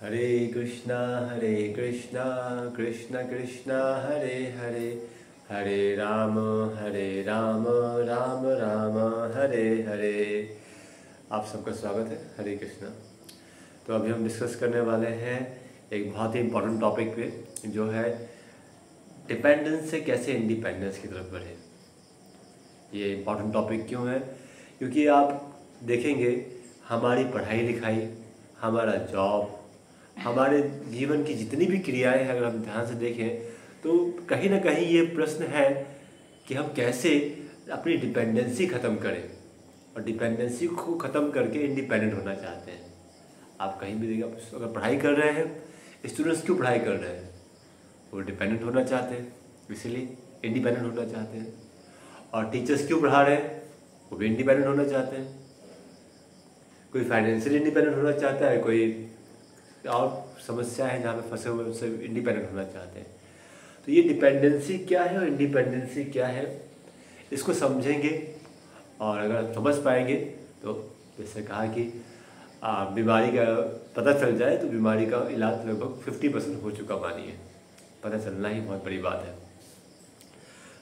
हरे कृष्णा कृष्ण कृष्णा हरे हरे, हरे राम राम राम हरे हरे। आप सबका स्वागत है। हरे कृष्णा। तो अभी हम डिस्कस करने वाले हैं एक बहुत ही इम्पोर्टेंट टॉपिक पे, जो है डिपेंडेंस से कैसे इंडिपेंडेंस की तरफ बढ़े। ये इम्पोर्टेंट टॉपिक क्यों है? क्योंकि आप देखेंगे हमारी पढ़ाई लिखाई, हमारा जॉब, हमारे जीवन की जितनी भी क्रियाएं हैं, अगर हम ध्यान से देखें तो कहीं ना कहीं ये प्रश्न है कि हम कैसे अपनी डिपेंडेंसी ख़त्म करें, और डिपेंडेंसी को ख़त्म करके इंडिपेंडेंट होना चाहते हैं। आप कहीं भी देखिए, अगर पढ़ाई कर रहे हैं, स्टूडेंट्स क्यों पढ़ाई कर रहे हैं? वो डिपेंडेंट होना चाहते हैं, इसीलिए इंडिपेंडेंट होना चाहते हैं। और टीचर्स क्यों पढ़ा रहे हैं? वो भी इंडिपेंडेंट होना चाहते हैं। कोई फाइनेंशियल इंडिपेंडेंट होना चाहता है, कोई और समस्या है जहाँ पे फंसे हुए, उससे इंडिपेंडेंट होना चाहते हैं। तो ये डिपेंडेंसी क्या है और इंडिपेंडेंसी क्या है, इसको समझेंगे। और अगर समझ पाएंगे तो जैसे कहा कि बीमारी का पता चल जाए तो बीमारी का इलाज लगभग 50% हो चुका मानिए। पता चलना ही बहुत बड़ी बात है।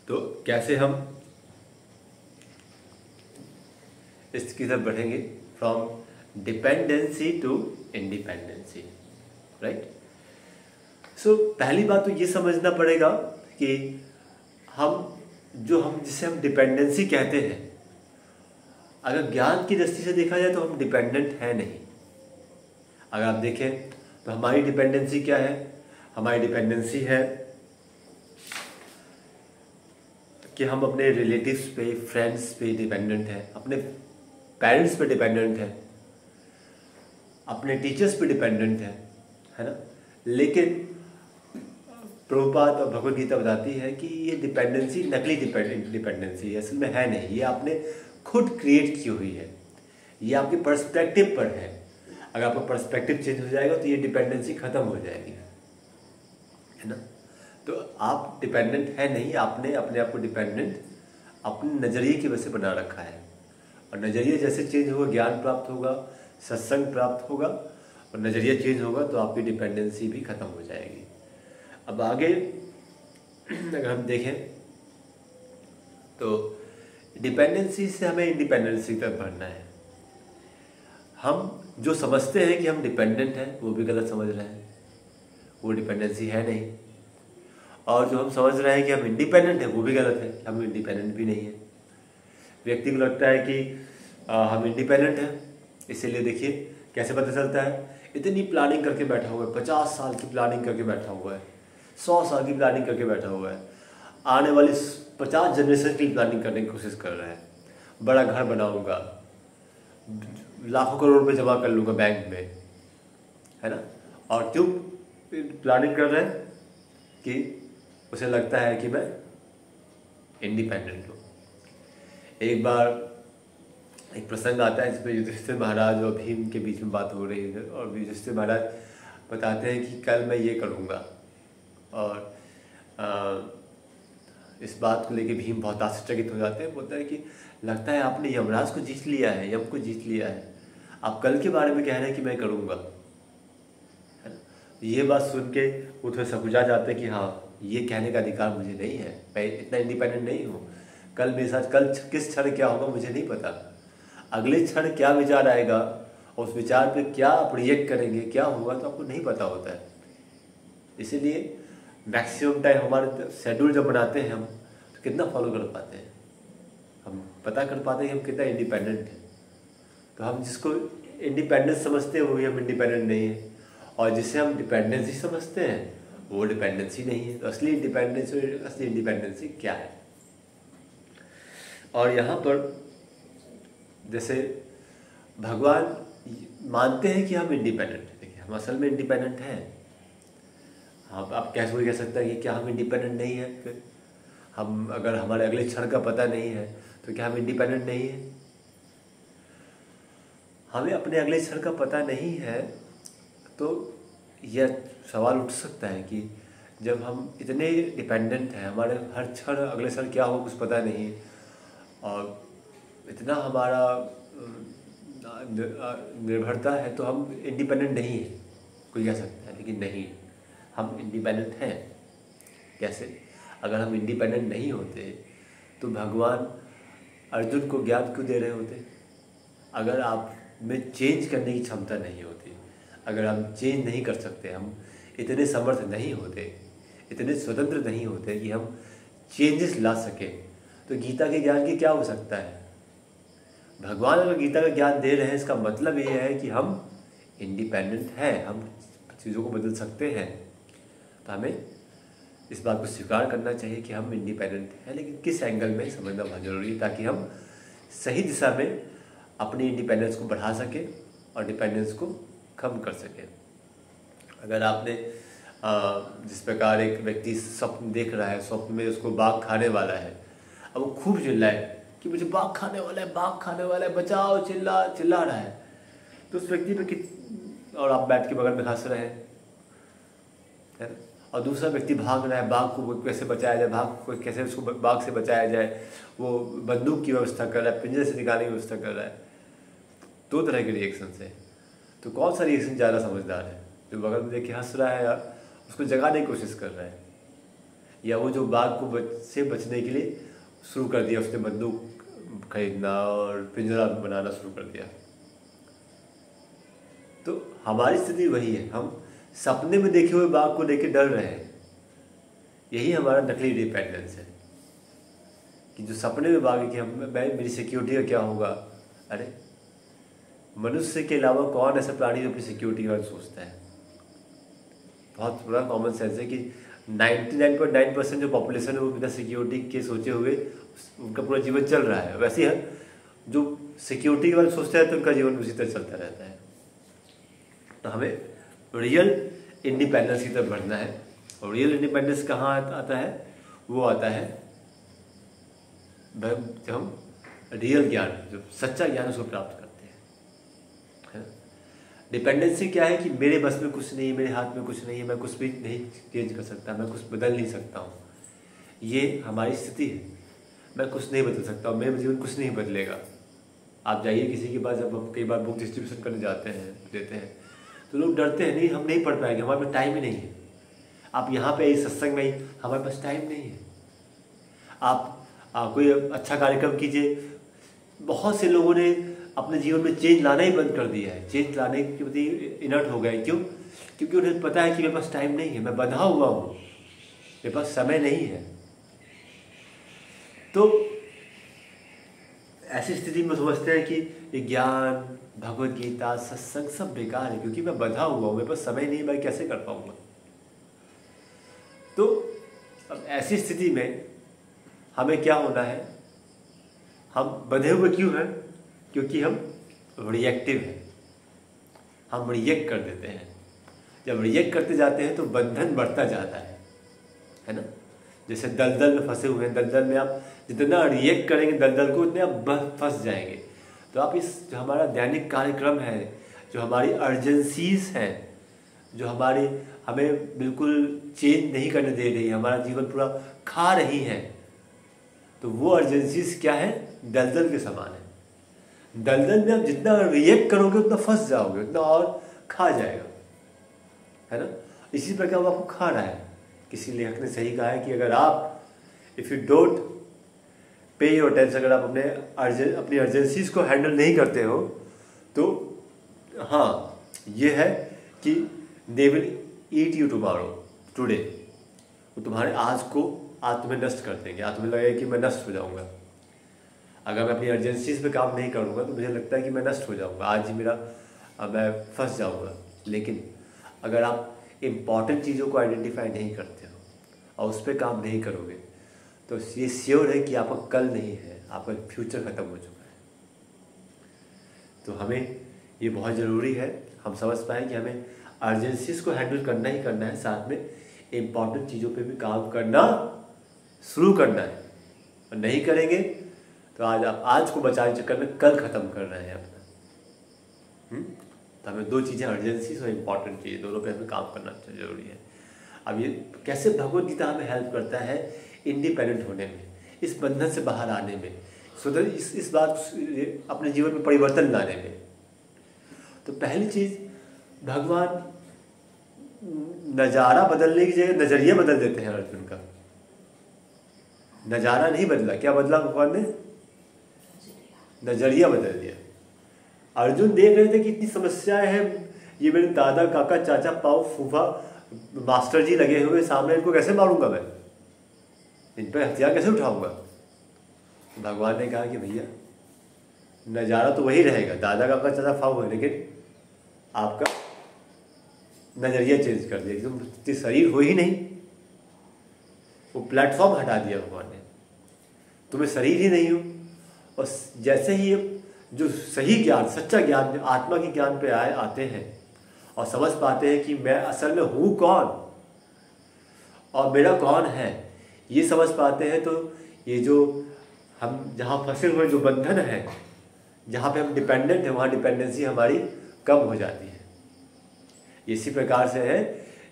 तो कैसे हम इसकी तरफ बढ़ेंगे, from dependency to independency, right. So पहली बात तो ये समझना पड़ेगा कि हम जिसे हम डिपेंडेंसी कहते हैं, अगर ज्ञान की दृष्टि से देखा जाए तो हम डिपेंडेंट है नहीं। अगर आप देखें तो हमारी डिपेंडेंसी क्या है? हमारी डिपेंडेंसी है कि हम अपने रिलेटिव्स पे, फ्रेंड्स पे डिपेंडेंट हैं, अपने पेरेंट्स पे डिपेंडेंट हैं, अपने टीचर्स पे डिपेंडेंट है ना। लेकिन प्रभुपाद और भगवद गीता बताती है कि ये डिपेंडेंसी नकली डिपेंडेंसी है, असल में है नहीं। ये आपने खुद क्रिएट की हुई है, ये आपके पर्सपेक्टिव पर है। अगर आपका पर्सपेक्टिव चेंज हो जाएगा तो ये डिपेंडेंसी खत्म हो जाएगी, है ना। तो आप डिपेंडेंट है नहीं, आपने अपने आप को डिपेंडेंट अपने नज़रिए की वजह से बना रखा है। और नज़रिया जैसे चेंज होगा, ज्ञान प्राप्त होगा, सत्संग प्राप्त होगा, और नज़रिया चेंज होगा तो आपकी डिपेंडेंसी भी खत्म हो जाएगी। अब आगे अगर हम देखें तो डिपेंडेंसी से हमें इंडिपेंडेंसी तक बढ़ना है। हम जो समझते हैं कि हम डिपेंडेंट हैं वो भी गलत समझ रहे हैं, वो डिपेंडेंसी है नहीं। और जो हम समझ रहे हैं कि हम इंडिपेंडेंट हैं वो भी गलत है, हम इंडिपेंडेंट भी नहीं है। व्यक्ति को लगता है कि हम इंडिपेंडेंट हैं, इसीलिए देखिए कैसे पता चलता है। इतनी प्लानिंग करके बैठा हुआ है, 50 साल की प्लानिंग करके बैठा हुआ है, 100 साल की प्लानिंग करके बैठा हुआ है, आने वाली 50 जनरेशन की प्लानिंग करने की कोशिश कर रहा है। बड़ा घर बनाऊंगा, लाखों करोड़ रुपए जमा कर लूँगा बैंक में, है ना। और क्यों प्लानिंग कर रहे हैं? कि उसे लगता है कि मैं इंडिपेंडेंट हूँ। एक बार एक प्रसंग आता है जिसमें युधिष्ठिर महाराज और भीम के बीच में बात हो रही है, और युधिष्ठिर महाराज बताते हैं कि कल मैं ये करूँगा। और इस बात को लेके भीम बहुत आश्चर्यचकित हो जाते हैं। बोलता है कि लगता है आपने यमराज को जीत लिया है, यम को जीत लिया है, आप कल के बारे में कह रहे हैं कि मैं करूँगा, है ना। ये बात सुन के वो थोड़ा सकुचा जाते हैं कि हाँ, ये कहने का अधिकार मुझे नहीं है, मैं इतना इंडिपेंडेंट नहीं हूँ। कल मेरे साथ कल किस क्षण क्या होगा मुझे नहीं पता, अगले क्षण क्या विचार आएगा, और उस विचार पे क्या आप रिएक्ट करेंगे, क्या होगा, तो आपको नहीं पता होता है। इसीलिए मैक्सिमम टाइम हमारे शेड्यूल जब बनाते हैं हम, तो कितना फॉलो कर पाते हैं, हम पता कर पाते हैं कि हम कितना इंडिपेंडेंट हैं। तो हम जिसको इंडिपेंडेंस समझते हैं वही हम इंडिपेंडेंट नहीं है, और जिसे हम डिपेंडेंसी समझते हैं वो डिपेंडेंसी नहीं है। तो असली इंडिपेंडेंसी क्या है? और यहाँ पर जैसे भगवान मानते हैं कि हम इंडिपेंडेंट हैं, देखिए हम असल में इंडिपेंडेंट हैं। आप कैसे कोई कह सकता है कि क्या हम इंडिपेंडेंट नहीं है? फिर हम अगर हमारे अगले क्षण का पता नहीं है तो क्या हम इंडिपेंडेंट नहीं है? हमें अपने अगले क्षण का पता नहीं है तो यह सवाल उठ सकता है कि जब हम इतने डिपेंडेंट हैं, हमारे हर क्षण अगले क्षण क्या हो कुछ पता नहीं, और इतना हमारा निर्भरता है, तो हम इंडिपेंडेंट नहीं है। कोई कह सकता है, लेकिन नहीं, हम इंडिपेंडेंट हैं। कैसे? अगर हम इंडिपेंडेंट नहीं होते तो भगवान अर्जुन को ज्ञान क्यों दे रहे होते? अगर आप में चेंज करने की क्षमता नहीं होती, अगर हम चेंज नहीं कर सकते, हम इतने समर्थ नहीं होते, इतने स्वतंत्र नहीं होते कि हम चेंजेस ला सकें, तो गीता के ज्ञान की क्या हो सकता है? भगवान अगर गीता का ज्ञान दे रहे हैं, इसका मतलब ये है कि हम इंडिपेंडेंट हैं, हम चीज़ों को बदल सकते हैं। तो हमें इस बात को स्वीकार करना चाहिए कि हम इंडिपेंडेंट हैं, लेकिन किस एंगल में समझना बहुत ज़रूरी है, ताकि हम सही दिशा में अपनी इंडिपेंडेंस को बढ़ा सकें और डिपेंडेंस को कम कर सकें। अगर आपने जिस प्रकार एक व्यक्ति स्वप्न देख रहा है, स्वप्न में उसको बाघ खाने वाला है, अब वो खूब चिल्लाए कि मुझे बाघ खाने वाला है, बाघ खाने वाला है, बचाओ, चिल्ला रहा है, तो उस व्यक्ति पे और आप बैठ के बगल में हंस रहे हैं, है ना? और दूसरा व्यक्ति भाग रहा है, बाघ को कैसे बचाया जाए, भाग को कैसे उसको बाघ से बचाया जाए, वो बंदूक की व्यवस्था कर रहा है, पिंजरे से निकालने की व्यवस्था कर रहा है। दो तरह के रिएक्शन है, तो कौन सा रिएक्शन ज़्यादा समझदार है? जो बगल में देख के हंस रहा है या उसको जगाने की कोशिश कर रहा है, या वो जो बाघ को से बचने के लिए शुरू कर दिया, उसने बंदूक खरीदना और पिंजरा बनाना शुरू कर दिया। तो हमारी स्थिति वही है, हम सपने में देखे हुए बाघ को लेकर डर रहे हैं। यही हमारा नकली डिपेंडेंस है कि जो सपने में बाघ है कि मेरी सिक्योरिटी का क्या होगा। अरे मनुष्य के अलावा कौन ऐसा प्राणी जो अपनी सिक्योरिटी का सोचता है? बहुत बड़ा कॉमन सेंस है कि 99.9% जो पॉपुलेशन है वो बिना सिक्योरिटी के सोचे हुए उनका पूरा जीवन चल रहा है। वैसे है जो सिक्योरिटी के बारे में सोचते हैं तो उनका जीवन उसी तरह चलता रहता है। तो हमें रियल इंडिपेंडेंस की तरफ बढ़ना है, और रियल इंडिपेंडेंस कहाँ आता है? वो आता है जब हम रियल ज्ञान, जो सच्चा ज्ञान उसको प्राप्त करते हैं। डिपेंडेंसी क्या है कि मेरे बस में कुछ नहीं है, मेरे हाथ में कुछ नहीं है, मैं कुछ भी नहीं चेंज कर सकता, मैं कुछ बदल नहीं सकता हूँ। ये हमारी स्थिति है, मैं कुछ नहीं बदल सकता हूँ, मेरे जीवन कुछ नहीं बदलेगा। आप जाइए किसी के पास, जब हम कई बार बुक डिस्ट्रीब्यूशन करने जाते हैं, देते हैं, तो लोग डरते हैं, नहीं हम नहीं पढ़ पाएंगे, हमारे पास टाइम ही नहीं है। आप यहाँ पे इस सत्संग में ही, हमारे पास टाइम नहीं है। आप कोई अच्छा कार्यक्रम कीजिए। बहुत से लोगों ने अपने जीवन में चेंज लाना ही बंद कर दिया है, चेंज लाने के प्रति इनर्ट हो गए। क्यों? क्योंकि उन्हें पता है कि मेरे पास टाइम नहीं है, मैं बंधा हुआ हूँ, मेरे पास समय नहीं है। तो ऐसी स्थिति में समझते हैं कि ये ज्ञान, भगवत गीता, सत्संग सब बेकार है, क्योंकि मैं बंधा हुआ हूँ, मेरे पास समय नहीं, मैं कैसे कर पाऊंगा। तो अब ऐसी स्थिति में हमें क्या होना है? हम बंधे हुए क्यों हैं? क्योंकि हम रिएक्टिव हैं, हम रिएक्ट कर देते हैं। जब रिएक्ट करते जाते हैं तो बंधन बढ़ता जाता है ना? जैसे दलदल में फंसे हुए हैं, दलदल में आप जितना रिएक्ट करेंगे दलदल को, उतने आप फंस जाएंगे। तो आप इस जो हमारा दैनिक कार्यक्रम है, जो हमारी अर्जेंसीज हैं, जो हमारी हमें बिल्कुल चेंज नहीं करने दे रही, हमारा जीवन पूरा खा रही हैं, तो वो अर्जेंसीज क्या है? दलदल के समान है। दलदल में आप जितना रिएक्ट करोगे उतना फंस जाओगे, उतना और खा जाएगा, है ना? इसी प्रकार वो आपको खा रहा है। किसी लेखक ने सही कहा है कि अगर आप if you don't pay your attention, अगर आप अपनी अर्जेंसीज को हैंडल नहीं करते हो, तो हाँ ये है कि they will eat you today, वो तुम्हारे आज तुम्हें नष्ट कर देंगे। आज तुम्हें लगेगा कि मैं नष्ट हो जाऊंगा। अगर मैं अपनी अर्जेंसीज पे काम नहीं करूंगा तो मुझे लगता है कि मैं नष्ट हो जाऊंगा, आज ही मैं फंस जाऊंगा। लेकिन अगर आप इम्पॉर्टेंट चीज़ों को आइडेंटिफाई नहीं करते हो और उस पर काम नहीं करोगे, तो ये श्योर है कि आपका कल नहीं है, आपका फ्यूचर ख़त्म हो चुका है। तो हमें ये बहुत ज़रूरी है हम समझ पाएँ कि हमें अर्जेंसीज को हैंडल करना ही करना है, साथ में इम्पॉर्टेंट चीज़ों पे भी काम करना शुरू करना है। और नहीं करेंगे तो आज को बचाने चक्कर में कल ख़त्म कर रहे हैं अपना। तो हमें दो चीज़ें, अर्जेंसीज और इम्पॉर्टेंट चीज़ें, दोनों पे हमें काम करना जरूरी है। अब ये कैसे भगवत गीता हमें हेल्प करता है इंडिपेंडेंट होने में, इस बंधन से बाहर आने में, स्वतंत्र इस बात अपने जीवन में परिवर्तन लाने में। तो पहली चीज़, भगवान नज़ारा बदलने की जगह नज़रिया बदल देते हैं अर्जुन का। नज़ारा नहीं बदला, क्या बदला भगवान ने? नज़रिया बदल दिया। अर्जुन देख रहे थे कि इतनी समस्याएं हैं, ये मेरे दादा काका चाचा पाव फूफा मास्टर जी लगे हुए सामने, इनको कैसे मारूंगा मैं, इन पर हथियार कैसे उठाऊंगा? भगवान ने कहा कि भैया नज़ारा तो वही रहेगा, दादा काका चाचा पाव है, लेकिन आपका नज़रिया चेंज कर दिया कि तुम शरीर हो ही नहीं। वो प्लेटफॉर्म हटा दिया भगवान ने, तुम्हें शरीर ही नहीं हो। और जैसे ही जो सही ज्ञान, सच्चा ज्ञान, आत्मा के ज्ञान पे आते हैं और समझ पाते हैं कि मैं असल में हूँ कौन और मेरा कौन है, ये समझ पाते हैं, तो ये जो हम जहाँ फंसे हुए जो बंधन है, जहाँ पे हम डिपेंडेंट हैं, वहाँ डिपेंडेंसी हमारी कम हो जाती है। इसी प्रकार से है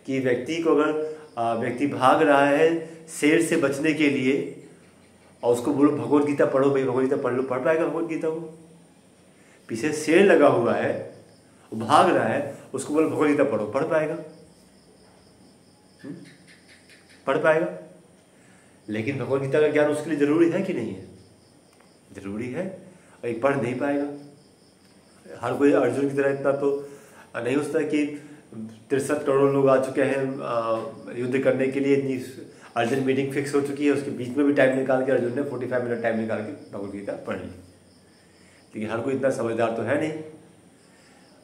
कि व्यक्ति को अगर व्यक्ति भाग रहा है शेर से बचने के लिए और उसको बोलो भगवत गीता पढ़ो, भाई भगवत गीता पढ़ लो, पढ़ पाएगा भगवत गीता को? पीछे शेर लगा हुआ है, वो भाग रहा है, उसको बोलो भगवत गीता पढ़ो, पढ़ पाएगा? पढ़ पाएगा? लेकिन भगवत गीता का ज्ञान उसके लिए जरूरी है कि नहीं है? जरूरी है, और एक पढ़ नहीं पाएगा। हर कोई अर्जुन की तरह इतना तो नहीं होता कि 63 करोड़ लोग आ चुके हैं युद्ध करने के लिए, इतनी अर्जेंट मीटिंग फिक्स हो चुकी है, उसके बीच में भी टाइम निकाल के अर्जुन ने 45 मिनट टाइम निकाल के भगवत गीता पढ़ ली। लेकिन हर कोई इतना समझदार तो है नहीं,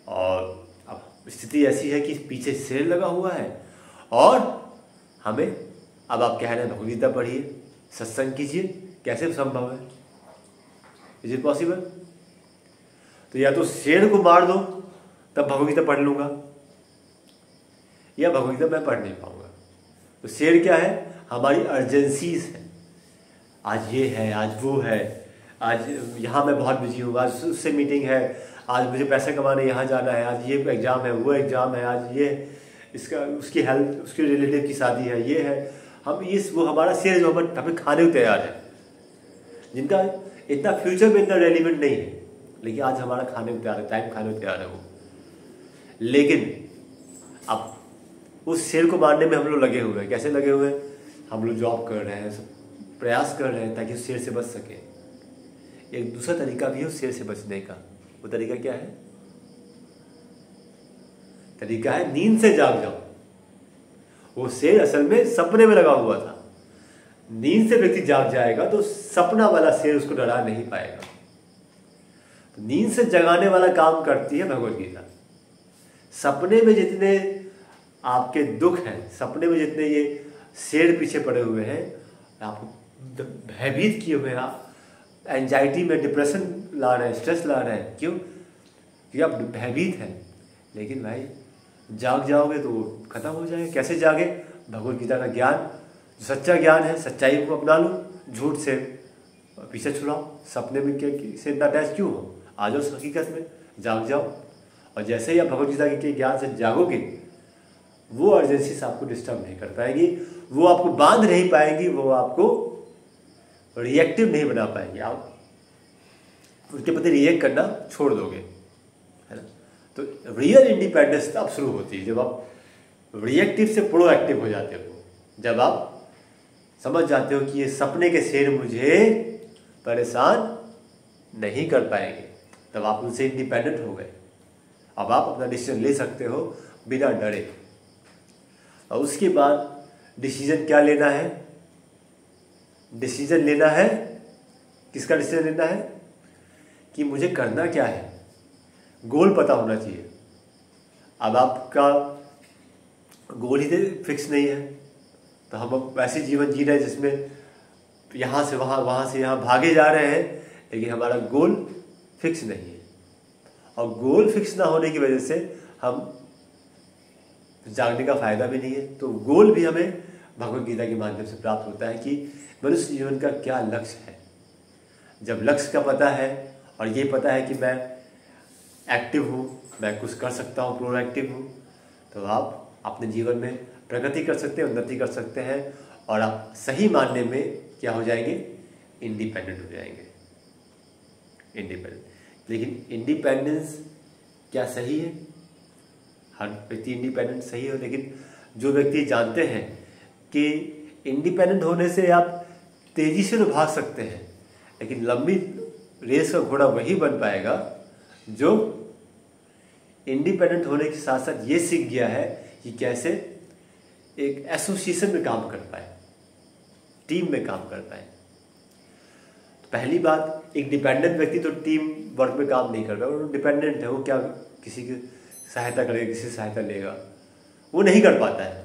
और अब स्थिति ऐसी है कि पीछे शेर लगा हुआ है और हमें, अब आप कह रहे हैं भगवत गीता पढ़िए, सत्संग कीजिए, कैसे संभव है? Is it possible? तो या तो शेर को मार दो तब भगवत गीता पढ़ लूंगा, या भगवत गीता मैं पढ़ नहीं पाऊंगा। तो शेर क्या है? हमारी अर्जेंसीज है, आज ये है, आज वो है, आज यहाँ मैं बहुत बिजी हूँ, आज उससे मीटिंग है, आज मुझे पैसे कमाने यहाँ जाना है, आज ये एग्ज़ाम है, वो एग्ज़ाम है, आज ये इसका उसकी हेल्थ, उसके रिलेटिव की शादी है, ये है, हम इस वो हमारा शेर जो हमें खाने को तैयार है, जिनका इतना फ्यूचर में इतना रेलिवेंट नहीं है, लेकिन आज हमारा खाने को तैयार है, टाइम खाने को तैयार है वो। लेकिन अब उस शेर को मारने में हम लोग लगे हुए हैं। कैसे लगे हुए हैं? हम लोग जॉब कर रहे हैं, सब प्रयास कर रहे हैं ताकि उस शेर से बच सके। एक दूसरा तरीका भी है उस शेर से बचने का। वो तरीका क्या है? तरीका है नींद से जाग जाओ। वो शेर असल में सपने में लगा हुआ था, नींद से व्यक्ति जाग जाएगा तो सपना वाला शेर उसको डरा नहीं पाएगा। तो नींद से जगाने वाला काम करती है भगवत गीता। सपने में जितने आपके दुख हैं, सपने में जितने ये शेर पीछे पड़े हुए हैं, आपको भयभीत किए हुए हैं, आप एंजाइटी में डिप्रेशन ला रहे हैं, स्ट्रेस ला रहे हैं, क्यों? क्योंकि आप भयभीत हैं। लेकिन भाई जाग जाओगे तो खत्म हो जाएगा। कैसे जागे? भगवत गीता का ज्ञान, जो सच्चा ज्ञान है, सच्चाई को अपना लो, झूठ से पीछे छुड़ाओ। सपने में से इतना अटैच क्यों हो? आ जाओ हकीकत में, जाग जाओ। और जैसे ही आप भगवत गीता के ज्ञान से जागोगे, वो अर्जेंसीज आपको डिस्टर्ब नहीं कर पाएगी, वो आपको बांध नहीं पाएगी, वो आपको रिएक्टिव नहीं बना पाएगी। आप उनके प्रति रिएक्ट करना छोड़ दोगे, है ना? तो रियल इंडिपेंडेंस तब शुरू होती है जब आप रिएक्टिव से प्रोएक्टिव हो जाते हो, जब आप समझ जाते हो कि ये सपने के शेर मुझे परेशान नहीं कर पाएंगे। तब आप उनसे इंडिपेंडेंट हो गए। अब आप अपना डिसीजन ले सकते हो बिना डरे। और उसके बाद डिसीजन क्या लेना है? डिसीजन लेना है, किसका डिसीजन लेना है? कि मुझे करना क्या है। गोल पता होना चाहिए। अब आपका गोल ही फिक्स नहीं है, तो हम वैसे जीवन जी रहे हैं जिसमें यहाँ से वहाँ, वहाँ से यहाँ भागे जा रहे हैं, लेकिन हमारा गोल फिक्स नहीं है। और गोल फिक्स ना होने की वजह से हम जागने का फायदा भी नहीं है। तो गोल भी हमें भगवत गीता के माध्यम से प्राप्त होता है कि मनुष्य जीवन का क्या लक्ष्य है। जब लक्ष्य का पता है और ये पता है कि मैं एक्टिव हूँ, मैं कुछ कर सकता हूँ, प्रोएक्टिव हूँ, तो आप अपने जीवन में प्रगति कर सकते हैं, उन्नति कर सकते हैं, और आप सही मानने में क्या हो जाएंगे? इंडिपेंडेंट हो जाएंगे। इंडिपेंडेंट। लेकिन इंडिपेंडेंस क्या सही है? हर व्यक्ति इंडिपेंडेंट सही हो, लेकिन जो व्यक्ति जानते हैं कि इंडिपेंडेंट होने से आप तेजी से तो भाग सकते हैं, लेकिन लंबी रेस का घोड़ा वही बन पाएगा जो इंडिपेंडेंट होने के साथ साथ ये सीख गया है कि कैसे एक एसोसिएशन में काम कर पाए, टीम में काम कर पाए। तो पहली बात, एक डिपेंडेंट व्यक्ति तो टीम वर्क में काम नहीं कर पाएगा। वो डिपेंडेंट है, वो क्या किसी की सहायता करेगा, किसी से सहायता लेगा, वो नहीं कर पाता है।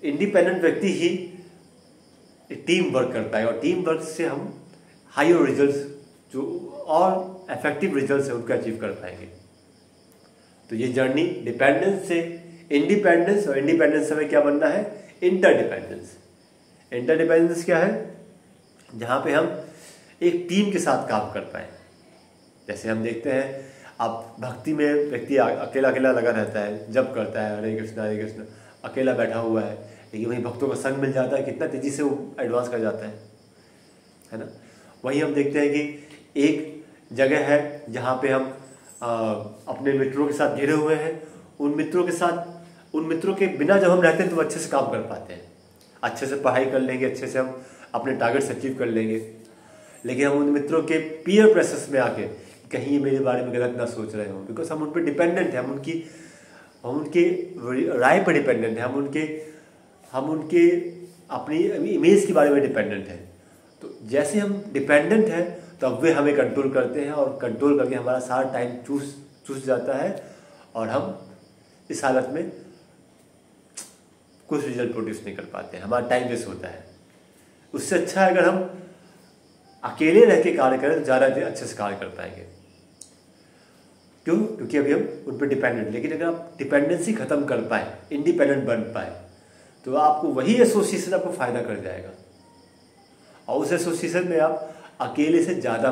इंडिपेंडेंट व्यक्ति ही टीम वर्क कर पाएगा, और टीम वर्क से हम हायर रिजल्ट्स जो और इफेक्टिव रिजल्ट्स है उनको अचीव कर पाएंगे। तो ये जर्नी डिपेंडेंस से इंडिपेंडेंस, और इंडिपेंडेंस हमें क्या बनना है, इंटरडिपेंडेंस। इंटरडिपेंडेंस क्या है, जहाँ पे हम एक टीम के साथ काम कर पाए। जैसे हम देखते हैं, आप भक्ति में व्यक्ति अकेला अकेला लगा रहता है, जब करता है हरे कृष्णा अकेला बैठा हुआ है, लेकिन वहीं भक्तों का संग मिल जाता है, कितना तेजी से वो एडवांस कर जाता है ना। वहीं हम देखते हैं कि एक जगह है जहाँ पे हम अपने मित्रों के साथ घिरे हुए हैं, उन मित्रों के बिना जब हम रहते हैं तो अच्छे से काम कर पाते हैं, अच्छे से पढ़ाई कर लेंगे, अच्छे से हम अपने टारगेट्स अचीव कर लेंगे। लेकिन हम उन मित्रों के पीयर प्रेशर्स में आके कहीं ये मेरे बारे में गलत ना सोच रहे हो, बिकॉज हम उन पर डिपेंडेंट हैं, हम उनके राय पर डिपेंडेंट हैं, हम उनके अपनी इमेज के बारे में डिपेंडेंट हैं। तो जैसे हम डिपेंडेंट हैं तो अब वे हमें कंट्रोल करते हैं, और कंट्रोल करके हमारा सारा टाइम चूस जाता है, और हम इस हालत में कुछ रिजल्ट प्रोड्यूस नहीं कर पाते हैं, हमारा टाइम वेस्ट होता है। उससे अच्छा है अगर हम अकेले रह के कार्य करें तो ज़्यादा अच्छे से कार्य कर पाएंगे। क्यों? क्योंकि अभी हम उन पर डिपेंडेंट। लेकिन अगर आप डिपेंडेंसी खत्म कर पाए, इंडिपेंडेंट बन पाए, तो आपको वही एसोसिएशन आपको फायदा कर जाएगा, और उस एसोसिएशन में आप अकेले से ज़्यादा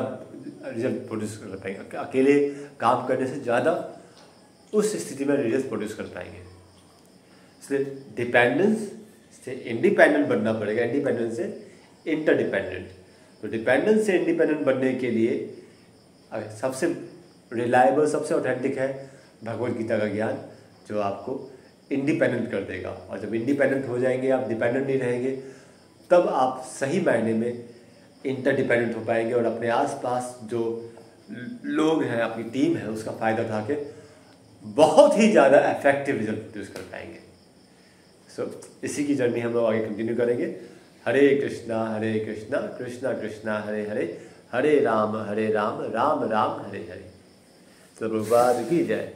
रिजल्ट प्रोड्यूस कर पाएंगे, अकेले काम करने से ज़्यादा उस स्थिति में रिजल्ट प्रोड्यूस कर पाएंगे। इसलिए डिपेंडेंस से इंडिपेंडेंट बनना पड़ेगा, इंडिपेंडेंस से इंटरडिपेंडेंट। तो डिपेंडेंस से इंडिपेंडेंट बनने के लिए सबसे रिलायबल, सबसे ऑथेंटिक है भगवद गीता का ज्ञान, जो आपको इंडिपेंडेंट कर देगा। और जब इंडिपेंडेंट हो जाएंगे, आप डिपेंडेंट नहीं रहेंगे, तब आप सही मायने में इंटरडिपेंडेंट हो पाएंगे, और अपने आसपास जो लोग हैं, अपनी टीम है, उसका फ़ायदा उठा के बहुत ही ज़्यादा इफेक्टिव रिजल्ट प्रोड्यूस कर पाएंगे। सो इसी की जर्नी हम लोग आगे कंटिन्यू करेंगे। हरे कृष्णा कृष्णा कृष्णा हरे हरे, हरे राम राम राम हरे हरे। प्रभुपाद की जय।